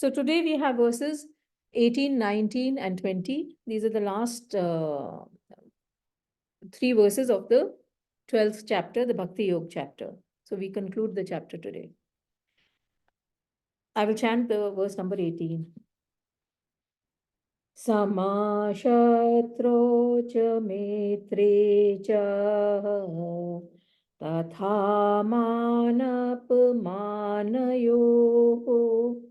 So today we have verses 18, 19, and 20. These are the last three verses of the 12th chapter, the Bhakti Yoga chapter. So we conclude the chapter today. I will chant the verse number 18. Samashatro cha metre cha tatha manapmanayoho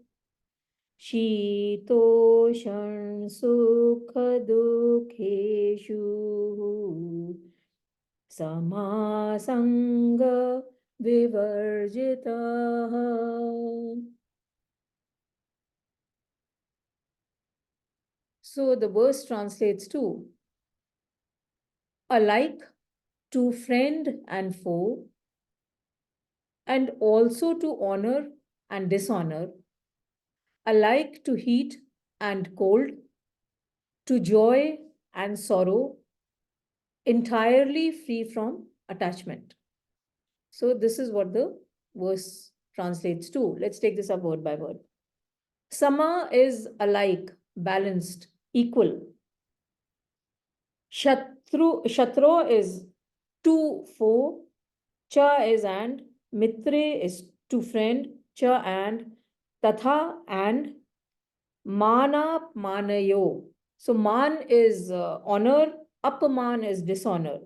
शीतोषण सुख दुखेषु समासंग विवर्जितः. So the verse translates to alike to friend and foe, and also to honor and dishonor, alike to heat and cold, to joy and sorrow, entirely free from attachment. So this is what the verse translates to. Let's take this up word by word. Sama is alike, balanced, equal. Shatro is to foe, cha is and, mitre is to friend, cha and, tatha and, mana manayo. So man is honor, apaman is dishonor.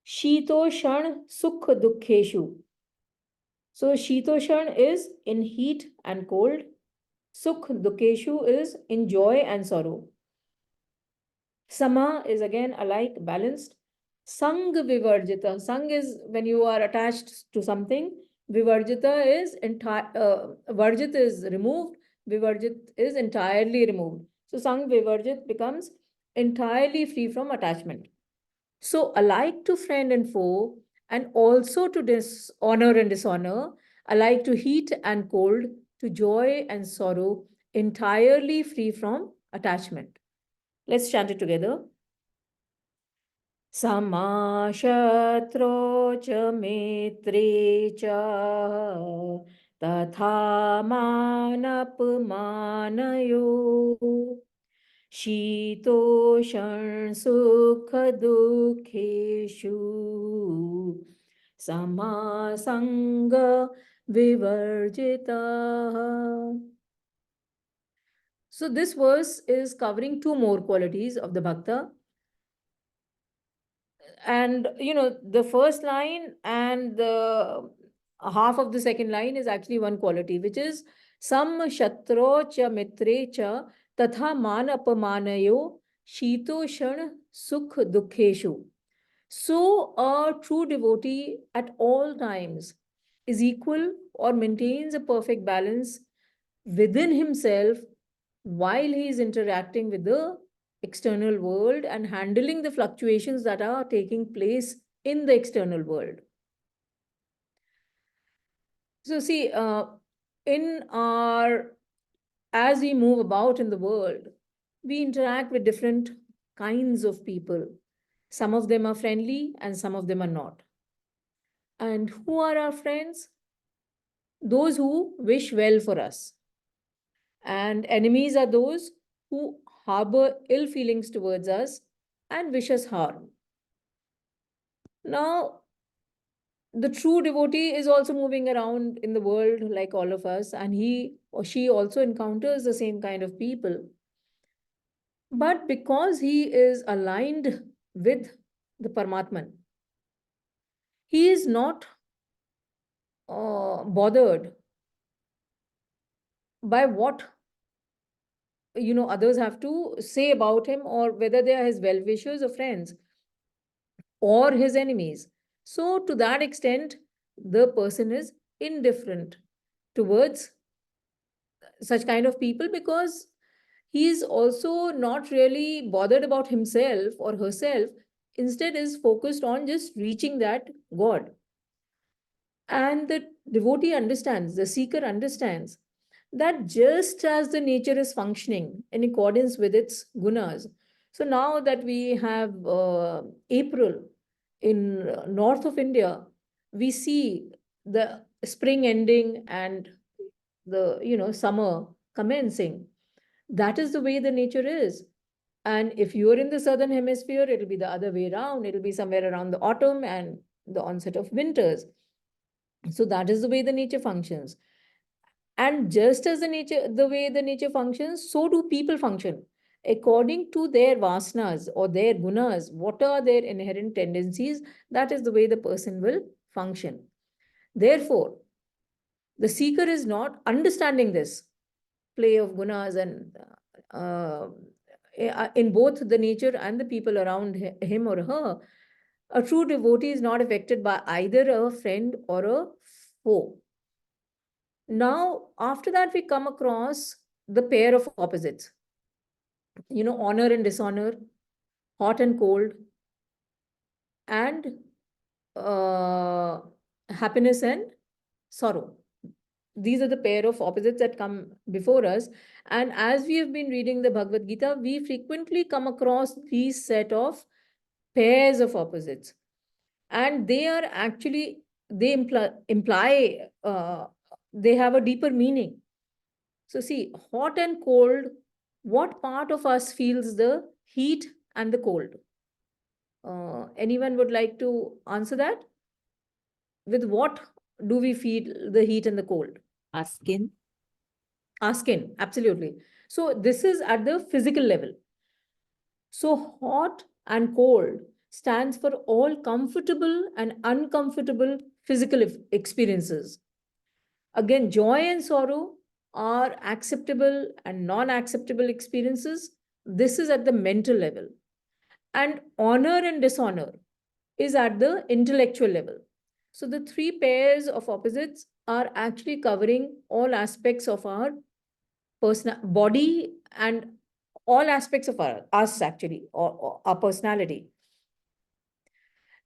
Shitoshan sukh dukkheshu. So Shitoshan is in heat and cold. Sukh dukkheshu is in joy and sorrow. Sama is again alike, balanced. Sang vivarjita. Sang is when you are attached to something. Vivarjita is entire. Varjit is removed. Vivarjit is entirely removed. So sang vivarjit becomes entirely free from attachment. So alike to friend and foe, and also to dishonor and dishonor, alike to heat and cold, to joy and sorrow, entirely free from attachment. Let's chant it together. Samashatro cha metre cha tatha manapmanayo शीतोषण सुख दुखेषु समासंग vivarjita. So this verse is covering two more qualities of the bhakta. And the first line and the half of the second line is actually one quality, which is sam shatro cha mitre cha tatha man apamanayo shito shan sukh dukkheshu. So a true devotee at all times is equal or maintains a perfect balance within himself while he is interacting with the external world and handling the fluctuations that are taking place in the external world. So see, as we move about in the world, we interact with different kinds of people. Some of them are friendly and some of them are not. And who are our friends? Those who wish well for us. And enemies are those who harbor ill feelings towards us and wish us harm. Now, the true devotee is also moving around in the world like all of us, and he or she also encounters the same kind of people. But because he is aligned with the Paramatman, he is not bothered by what others have to say about him, or whether they are his well-wishers or friends or his enemies. So to that extent, the person is indifferent towards such kind of people, because he is also not really bothered about himself or herself, instead is focused on just reaching that God. And the devotee understands, the seeker understands that just as the nature is functioning in accordance with its gunas. So now that we have April in north of India, we see the spring ending and the summer commencing. That is the way the nature is. And if you're in the southern hemisphere, it'll be the other way around. It'll be somewhere around the autumn and the onset of winters. So that is the way the nature functions. And just as the way the nature functions, so do people function. According to their vasanas or their gunas, what are their inherent tendencies, that is the way the person will function. Therefore, the seeker is not understanding this play of gunas and in both the nature and the people around him or her. A true devotee is not affected by either a friend or a foe. Now, after that, we come across the pair of opposites, honor and dishonor, hot and cold, and happiness and sorrow. These are the pair of opposites that come before us. And as we have been reading the Bhagavad Gita, we frequently come across these set of pairs of opposites. And they are actually, they imply they have a deeper meaning. So see, hot and cold, what part of us feels the heat and the cold? Anyone would like to answer that? With what do we feel the heat and the cold? Our skin. Our skin, absolutely. So this is at the physical level. So hot and cold stands for all comfortable and uncomfortable physical experiences. Again, joy and sorrow are acceptable and non-acceptable experiences. This is at the mental level. And honor and dishonor is at the intellectual level. So the three pairs of opposites are actually covering all aspects of our personal body and all aspects of us actually, or our personality.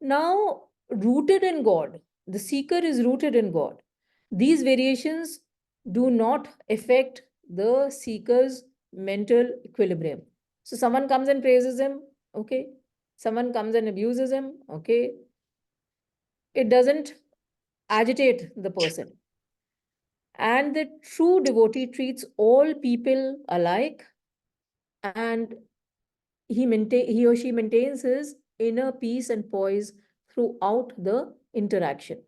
Now, rooted in God, the seeker is rooted in God. These variations do not affect the seeker's mental equilibrium. So someone comes and praises him, okay. Someone comes and abuses him, okay. It doesn't agitate the person. And the true devotee treats all people alike, and he or she maintains his inner peace and poise throughout the interaction.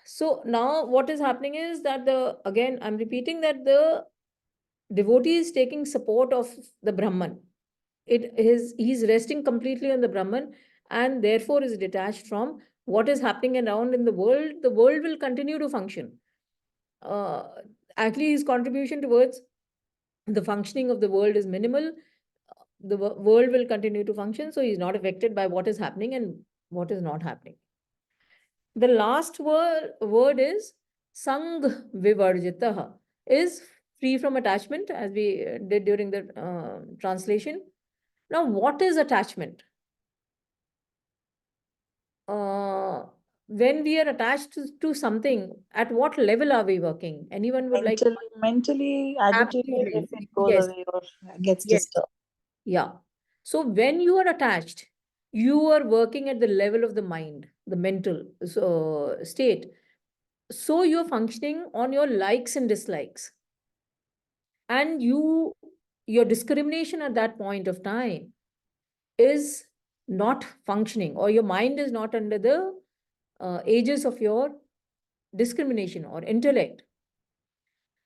So now what is happening is that again, I'm repeating that the devotee is taking support of the Brahman. He's resting completely on the Brahman, and therefore is detached from what is happening around in the world. The world will continue to function. Uh, Actually, his contribution towards the functioning of the world is minimal. The world will continue to function, so he's not affected by what is happening and what is not happening. The last word is sang vivarjitah, is free from attachment, as we did during the translation. Now, what is attachment? When we are attached to something, at what level are we working? Anyone would like to? Mentally agitated Absolutely. if it goes Yes. away or gets Yes. disturbed. Yeah. So when you are attached, you are working at the level of the mind, the mental state. So you're functioning on your likes and dislikes. And your discrimination at that point of time is not functioning, or your mind is not under the aegis of your discrimination or intellect.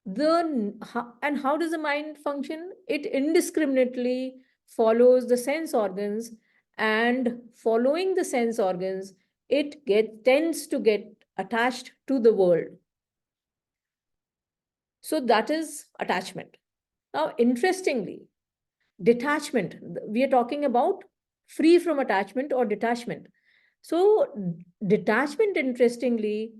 And how does the mind function? It indiscriminately follows the sense organs, and following the sense organs, it tends to get attached to the world. So that is attachment. Now, interestingly, detachment, we are talking about free from attachment or detachment. So detachment, interestingly,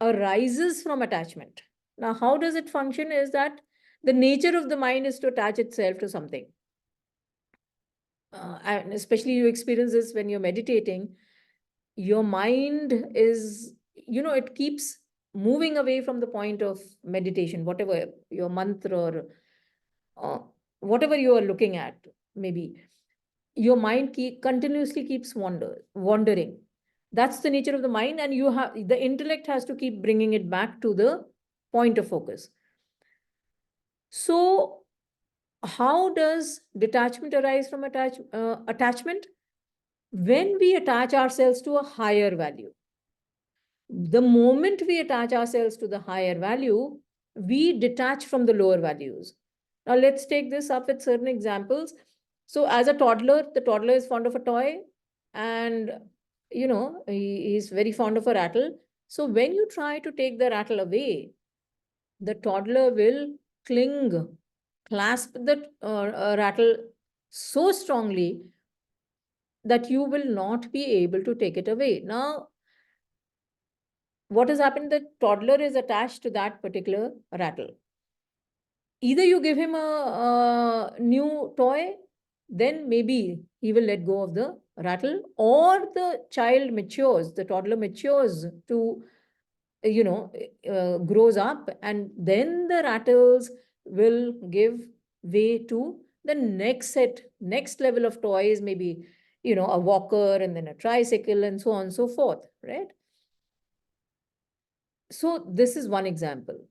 arises from attachment. Now, how does it function? Is that the nature of the mind is to attach itself to something. And especially you experience this when you're meditating. Your mind is, it keeps moving away from the point of meditation, whatever your mantra or whatever you are looking at, maybe. Your mind continuously keeps wandering. That's the nature of the mind, and the intellect has to keep bringing it back to the point of focus. So how does detachment arise from attachment? When we attach ourselves to a higher value. The moment we attach ourselves to the higher value, we detach from the lower values. Now let's take this up with certain examples. So as a toddler, the toddler is fond of a toy, and he's very fond of a rattle. So when you try to take the rattle away, the toddler will cling, clasp the rattle so strongly that you will not be able to take it away. Now, what has happened? The toddler is attached to that particular rattle. Either you give him a new toy, then maybe he will let go of the rattle, or the child matures, the toddler matures to, grows up, and then the rattles will give way to the next level of toys, maybe, a walker and then a tricycle and so on and so forth, right? So this is one example.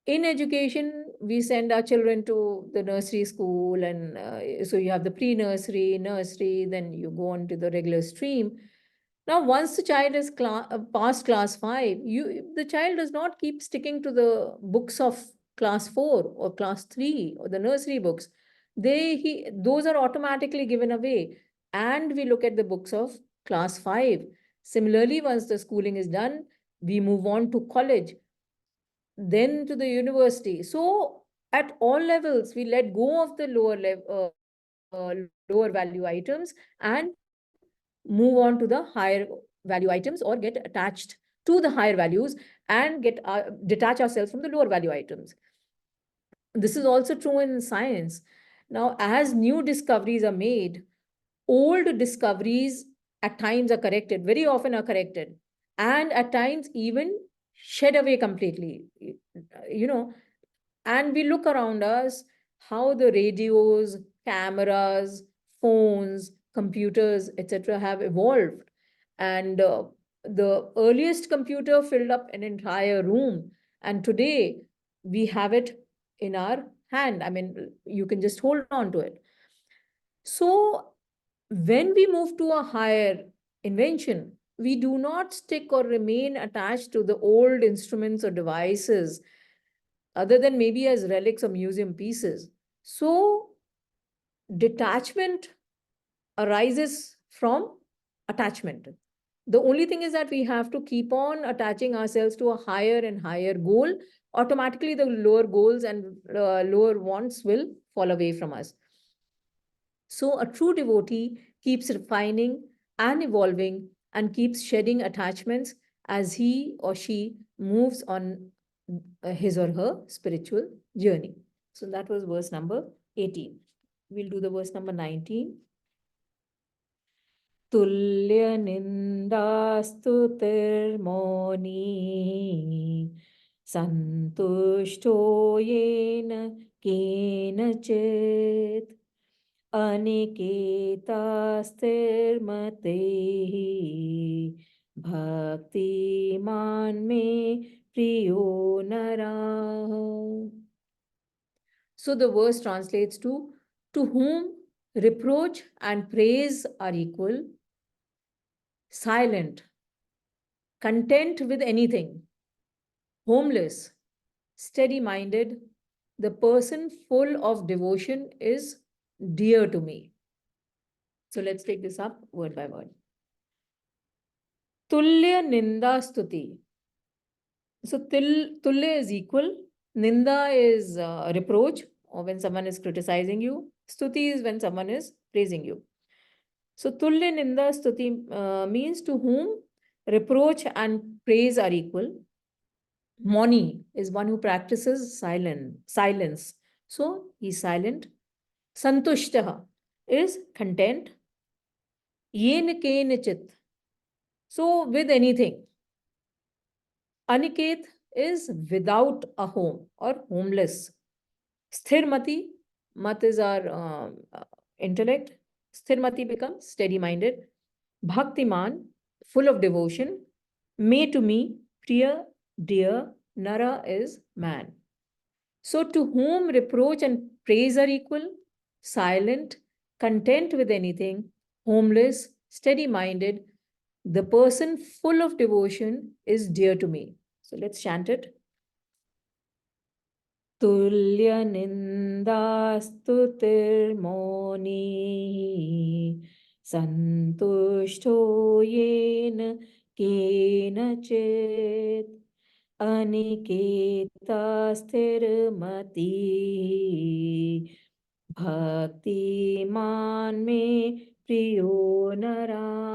In education, we send our children to the nursery school, and so you have the pre-nursery, nursery, then you go on to the regular stream. Now, once the child is past class 5, the child does not keep sticking to the books of class 4 or class 3 or the nursery books. Those are automatically given away, and we look at the books of class 5. Similarly, once the schooling is done, we move on to college, then to the university. So at all levels, we let go of the lower value items and move on to the higher value items, or get attached to the higher values and detach ourselves from the lower value items. This is also true in science. Now, as new discoveries are made, old discoveries at times are corrected, very often are corrected, and at times even shed away completely. And we look around us, how the radios, cameras, phones, computers, etc. have evolved. And the earliest computer filled up an entire room. And today we have it in our hand. I mean, you can just hold on to it. So when we move to a higher invention, we do not stick or remain attached to the old instruments or devices, other than maybe as relics or museum pieces. So detachment arises from attachment. The only thing is that we have to keep on attaching ourselves to a higher and higher goal. Automatically, the lower goals and lower wants will fall away from us. So a true devotee keeps refining and evolving and keeps shedding attachments as he or she moves on his or her spiritual journey. So that was verse number 18. We'll do the verse number 19. Tulya nindastutirmoni santushto yena kenachit अनिकेतास्तिर्मतेः भक्तिमान में priyo naraः. So the verse translates to whom reproach and praise are equal, silent, content with anything, homeless, steady-minded, the person full of devotion is dear to me. So let's take this up word by word. Tulya ninda stuti. So tulya is equal. Ninda is reproach, or when someone is criticizing you. Stuti is when someone is praising you. So tulya ninda stuti means to whom reproach and praise are equal. Moni is one who practices silence. So he's silent. Santushtaha is content. Yen kenachit. So with anything. Aniket is without a home or homeless. Sthirmati, mat is our intellect. Sthirmati becomes steady-minded. Bhaktiman, full of devotion. May to me, priya, dear, Nara is man. So to whom reproach and praise are equal, silent, content with anything, homeless, steady-minded, the person full of devotion is dear to me. So let's chant it. Tulya nindastutirmoni santushto yena kenachit aniketa sthirmati bhaktiman me priyo nara.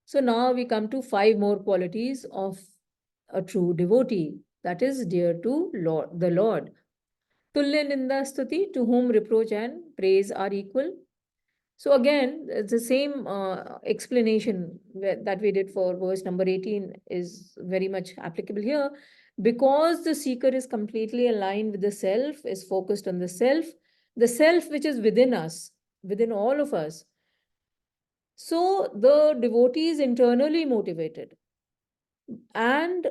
So now we come to 5 more qualities of a true devotee, that is dear to the Lord. Tulya Ninda Stuti, to whom reproach and praise are equal. So again, it's the same explanation that we did for verse number 18 is very much applicable here. Because the seeker is completely aligned with the self, is focused on the self which is within us, within all of us. So the devotee is internally motivated and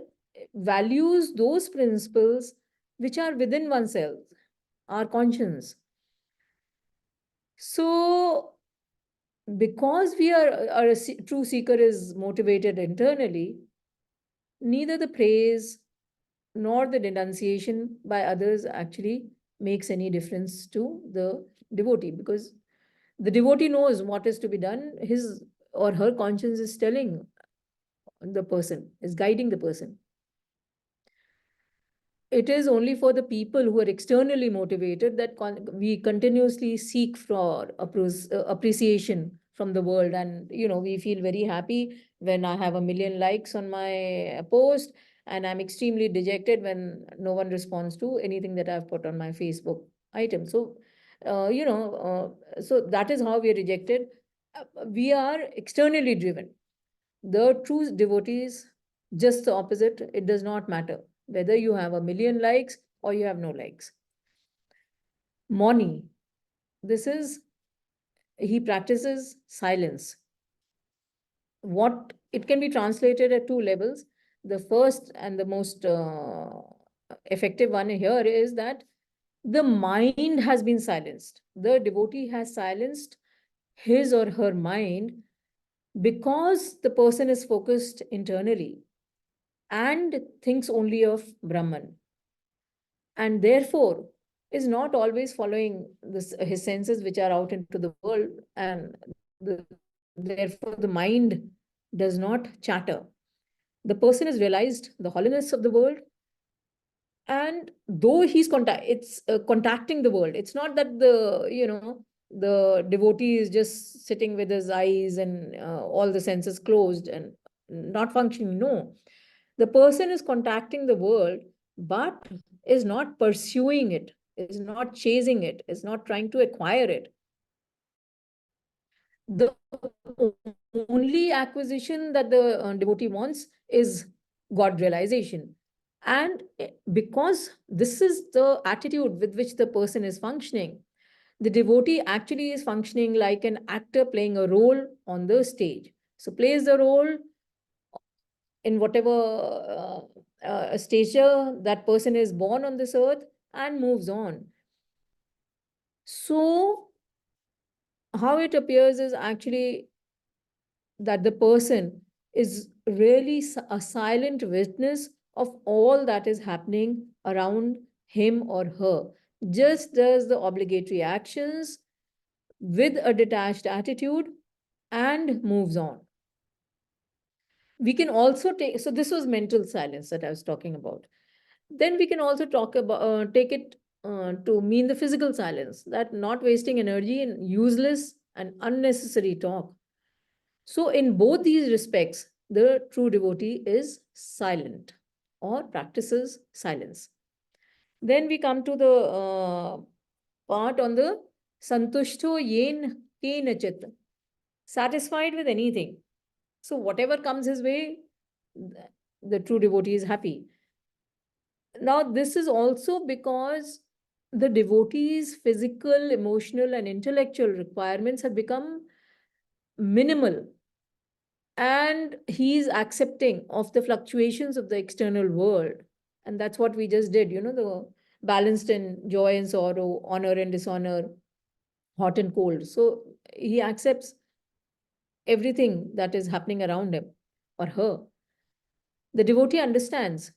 values those principles which are within oneself, our conscience. So because a true seeker is motivated internally, neither the praise nor the denunciation by others actually makes any difference to the devotee, because the devotee knows what is to be done. His or her conscience is telling the person, is guiding the person. It is only for the people who are externally motivated that we continuously seek for appreciation from the world. And, we feel very happy when I have 1 million likes on my post, and I'm extremely dejected when no one responds to anything that I've put on my Facebook item. So, so that is how we are rejected. We are externally driven. The true devotees, just the opposite. It does not matter whether you have 1 million likes or you have no likes. Moni, this is, he practices silence. What it can be translated at 2 levels. The first and the most effective one here is that the mind has been silenced. The devotee has silenced his or her mind because the person is focused internally and thinks only of Brahman, and therefore is not always following his senses which are out into the world, and therefore the mind does not chatter. The person has realized the hollowness of the world, and though he's contacting the world, it's not that the devotee is just sitting with his eyes and all the senses closed and not functioning. No, the person is contacting the world, but is not pursuing it, is not chasing it, is not trying to acquire it. The only acquisition that the devotee wants is God realization. And because this is the attitude with which the person is functioning, the devotee actually is functioning like an actor playing a role on the stage. So plays the role in whatever stature that person is born on this earth and moves on. So how it appears is actually that the person is really a silent witness of all that is happening around him or her, just does the obligatory actions with a detached attitude and moves on. We can also take, so this was mental silence that I was talking about. Then we can also talk about, take it to mean the physical silence, that not wasting energy in useless and unnecessary talk. So in both these respects, the true devotee is silent or practices silence. Then we come to the part on the santushto yen kenachit, satisfied with anything. So whatever comes his way, the true devotee is happy. Now, this is also because the devotee's physical, emotional, and intellectual requirements have become minimal. and he's accepting of the fluctuations of the external world. And that's what we just did, the balanced in joy and sorrow, honor and dishonor, hot and cold. So he accepts everything that is happening around him or her. The devotee understands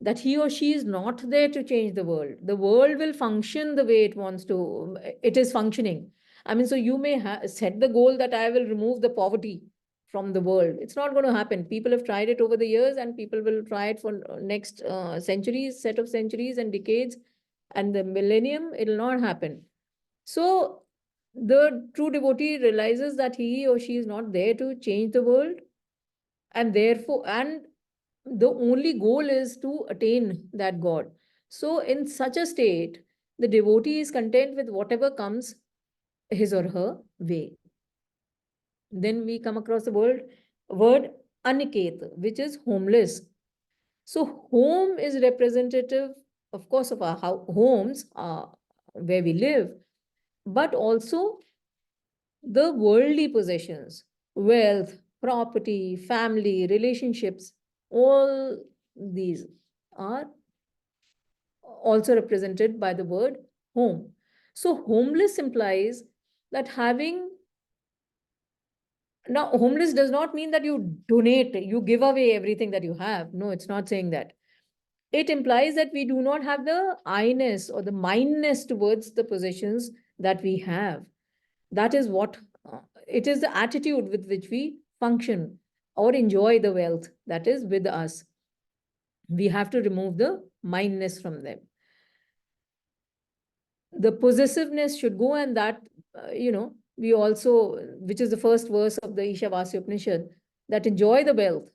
that he or she is not there to change the world. The world will function the way it wants to, it is functioning. I mean, so you may set the goal that I will remove the poverty from the world. It's not going to happen. People have tried it over the years, and people will try it for next centuries, set of centuries and decades, and the millennium, it will not happen. So the true devotee realizes that he or she is not there to change the world, and therefore, and the only goal is to attain that God. So in such a state, the devotee is content with whatever comes his or her way. Then we come across the word aniket, which is homeless. So home is representative, of course, of our homes, where we live, but also the worldly possessions, wealth, property, family, relationships, all these are also represented by the word home. So homeless implies that having, now homeless does not mean that you donate, you give away everything that you have. No, it's not saying that. It implies that we do not have the I-ness or the mindness towards the possessions that we have. That is what it is, the attitude with which we function or enjoy the wealth that is with us. We have to remove the mindness from them. The possessiveness should go, and that, we also, which is the first verse of the Ishavasya Upanishad, that enjoy the wealth,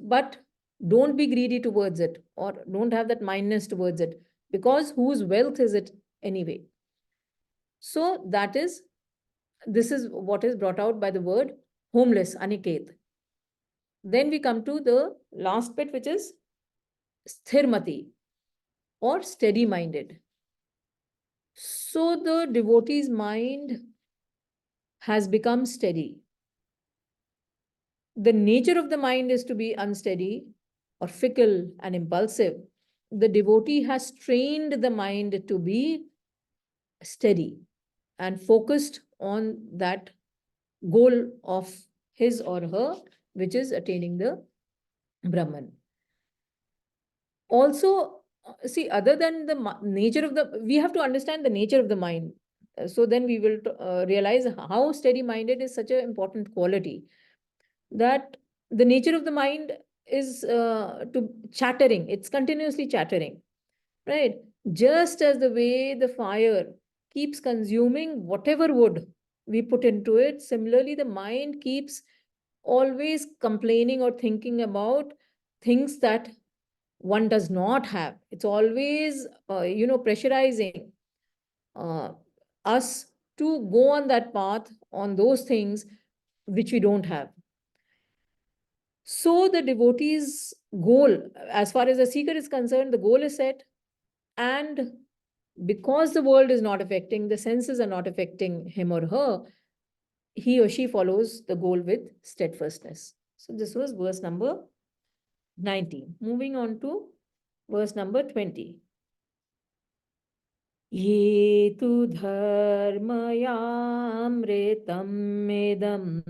but don't be greedy towards it, or don't have that mindness towards it, because whose wealth is it anyway? So this is what is brought out by the word homeless, aniket. Then we come to the last bit, which is sthirmati, or steady-minded. So the devotee's mind has become steady. The nature of the mind is to be unsteady or fickle and impulsive. The devotee has trained the mind to be steady and focused on that goal of his or her, which is attaining the Brahman. Also, see, other than the nature of we have to understand the nature of the mind. So then we will realize how steady-minded is such an important quality. That the nature of the mind is to chattering. It's continuously chattering, right? Just as the way the fire keeps consuming whatever wood we put into it, similarly, the mind keeps always complaining or thinking about things that one does not have. It's always, pressurizing uh, us to go on that path, on those things which we don't have. So the devotee's goal, as far as the seeker is concerned, the goal is set. And because the world is not affecting, the senses are not affecting him or her, he or she follows the goal with steadfastness. So this was verse number 19. Moving on to verse number 20. Ye tu dharmayamritam idam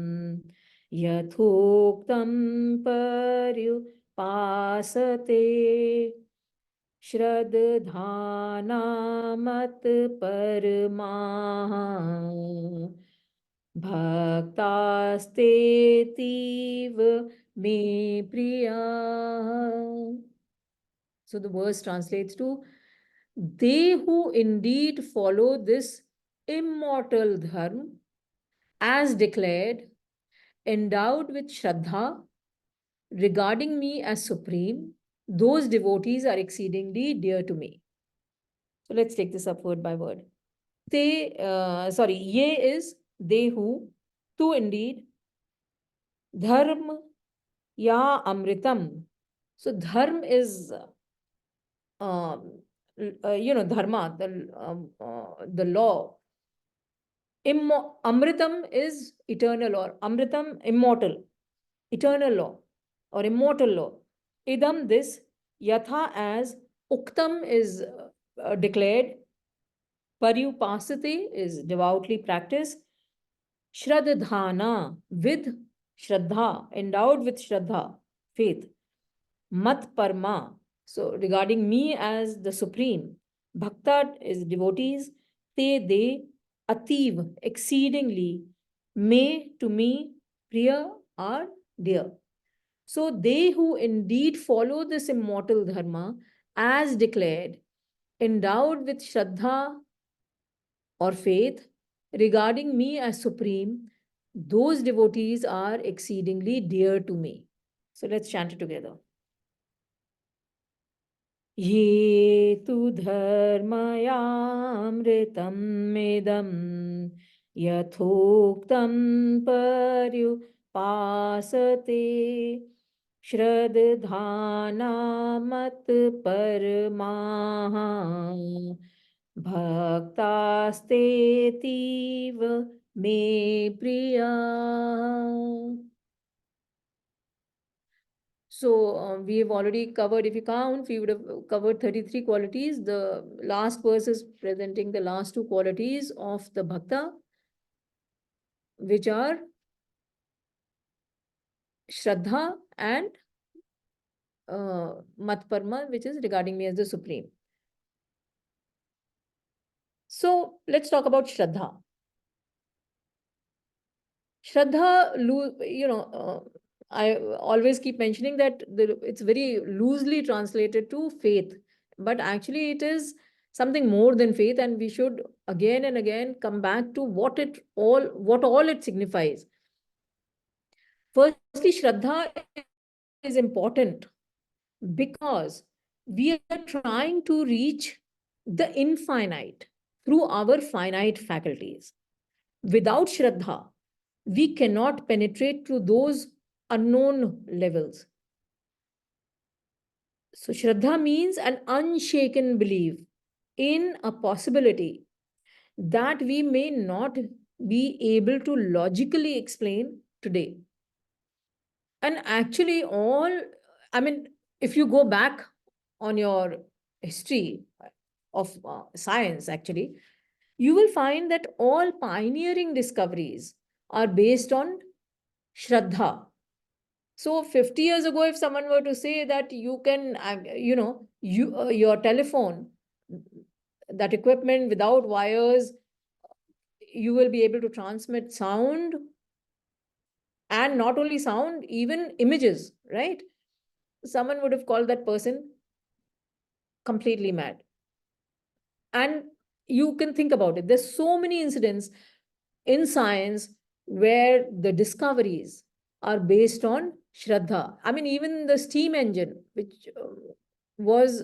yathoktam paryupasate श्रद्धानामत परमाः भक्तास्तेतीव मे प्रियाः. So the verse translates to, they who indeed follow this immortal dharma as declared, endowed with shraddha, regarding me as supreme, those devotees are exceedingly dear to me. So let's take this up word by word. Ye is they who, tu indeed, dharma ya amritam. So dharma is, dharma, the law. Amritam is eternal, or amritam, immortal. eternal law or immortal law. Idam, this, yatha, as uktam is declared, paryupasate is devoutly practiced, shraddhana, with shraddha, endowed with shraddha, faith, mat parma, so regarding me as the supreme, bhakta is devotees, te de, ativ, exceedingly, me, to me, priya, are dear. So they who indeed follow this immortal dharma as declared, endowed with shraddha or faith, regarding me as supreme, those devotees are exceedingly dear to me. So let's chant it together. ये तु धर्मयामृतम् इदम् यथोक्तं पर्युपासते श्रद्धानामत्परमाः भक्तास्तेतीव मे प्रिया. So we have already covered, if you count, we would have covered 33 qualities. The last verse is presenting the last two qualities of the bhakta, which are Shraddha and Matparma, which is regarding me as the supreme. So let's talk about Shraddha. Shraddha, I always keep mentioning that it's very loosely translated to faith, but actually it is something more than faith, and we should again and again come back to what all it signifies. Firstly, Shraddha is important because we are trying to reach the infinite through our finite faculties. Without Shraddha, we cannot penetrate through those unknown levels. So Shraddha means an unshaken belief in a possibility that we may not be able to logically explain today. And actually if you go back on your history of science, actually, you will find that all pioneering discoveries are based on Shraddha. So 50 years ago, if someone were to say that you can, your telephone, that equipment without wires, you will be able to transmit sound, and not only sound, even images, right? Someone would have called that person completely mad. And you can think about it. There's so many incidents in science where the discoveries are based on Shraddha. I mean, even the steam engine, which was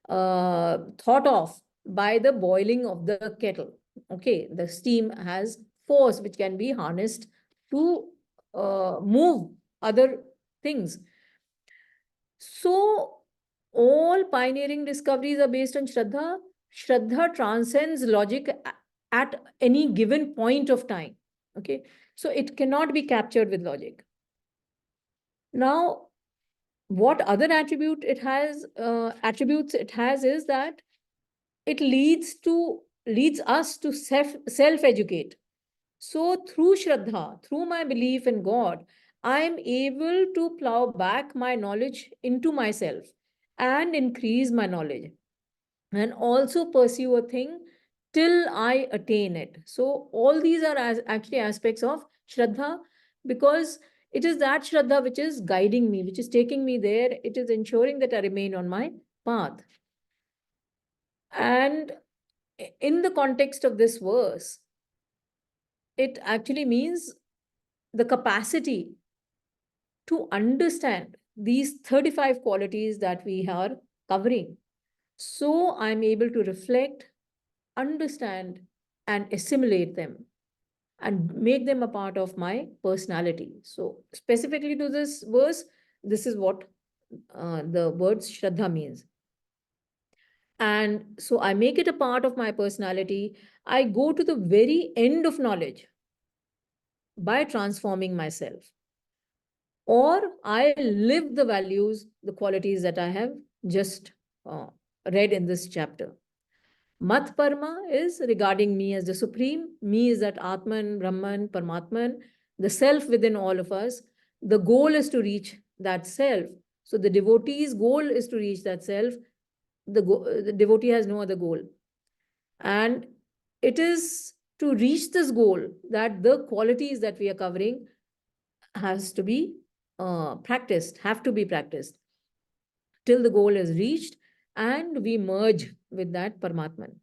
thought of by the boiling of the kettle. Okay, the steam has force which can be harnessed to move other things. So all pioneering discoveries are based on Shraddha. Shraddha transcends logic at any given point of time. Okay, so it cannot be captured with logic. Now, what other attributes it has is that it leads us to self-educate. So through Shraddha, through my belief in God, I am able to plow back my knowledge into myself and increase my knowledge, and also pursue a thing till I attain it. So all these are actually aspects of Shraddha, because it is that Shraddha which is guiding me, which is taking me there. It is ensuring that I remain on my path. And in the context of this verse, it actually means the capacity to understand these 35 qualities that we are covering. So I'm able to reflect, understand, and assimilate them and make them a part of my personality. So specifically to this verse, this is what the word Shraddha means. And so I make it a part of my personality. I go to the very end of knowledge by transforming myself. or I live the values, the qualities that I have just read in this chapter. Mat Parma is regarding me as the supreme. Me is that Atman, Brahman, Paramatman, the self within all of us. The goal is to reach that self. So the devotee's goal is to reach that self. The devotee has no other goal. And it is to reach this goal that the qualities that we are covering has to be practiced, have to be practiced till the goal is reached and we merge with that Paramatman.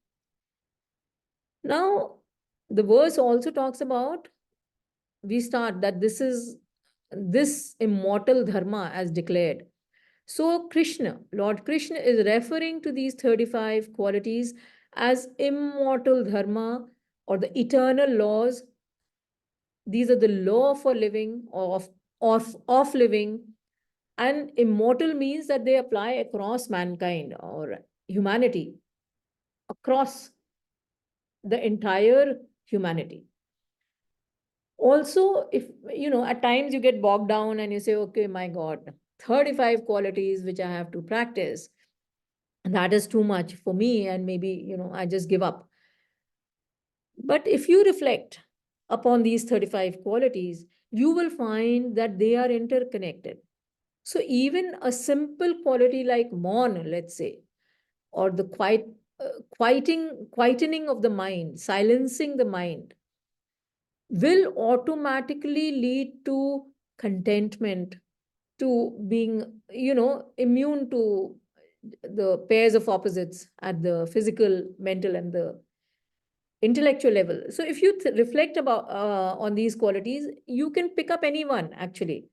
Now, the verse also talks about, we start that this is this immortal dharma as declared. So Krishna, Lord Krishna is referring to these 35 qualities as immortal dharma or the eternal laws. These are the law for living or of living. And immortal means that they apply across mankind or humanity, across the entire humanity. Also, if at times you get bogged down and you say, okay, my God, 35 qualities which I have to practice, and that is too much for me, and maybe I just give up. But if you reflect upon these 35 qualities, you will find that they are interconnected. So even a simple quality like mourn, let's say, or the quietening of the mind, silencing the mind, will automatically lead to contentment, to being, immune to the pairs of opposites at the physical, mental, and the intellectual level. So if you reflect about on these qualities, you can pick up anyone actually.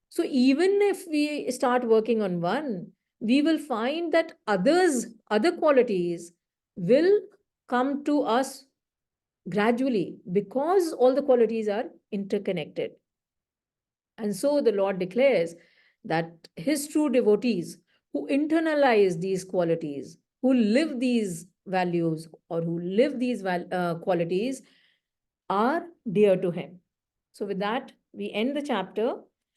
So even if we start working on one, we will find that other qualities will come to us gradually because all the qualities are interconnected. And so the Lord declares that his true devotees who internalize these qualities, who live these values, or who live these qualities are dear to him. So with that, we end the chapter.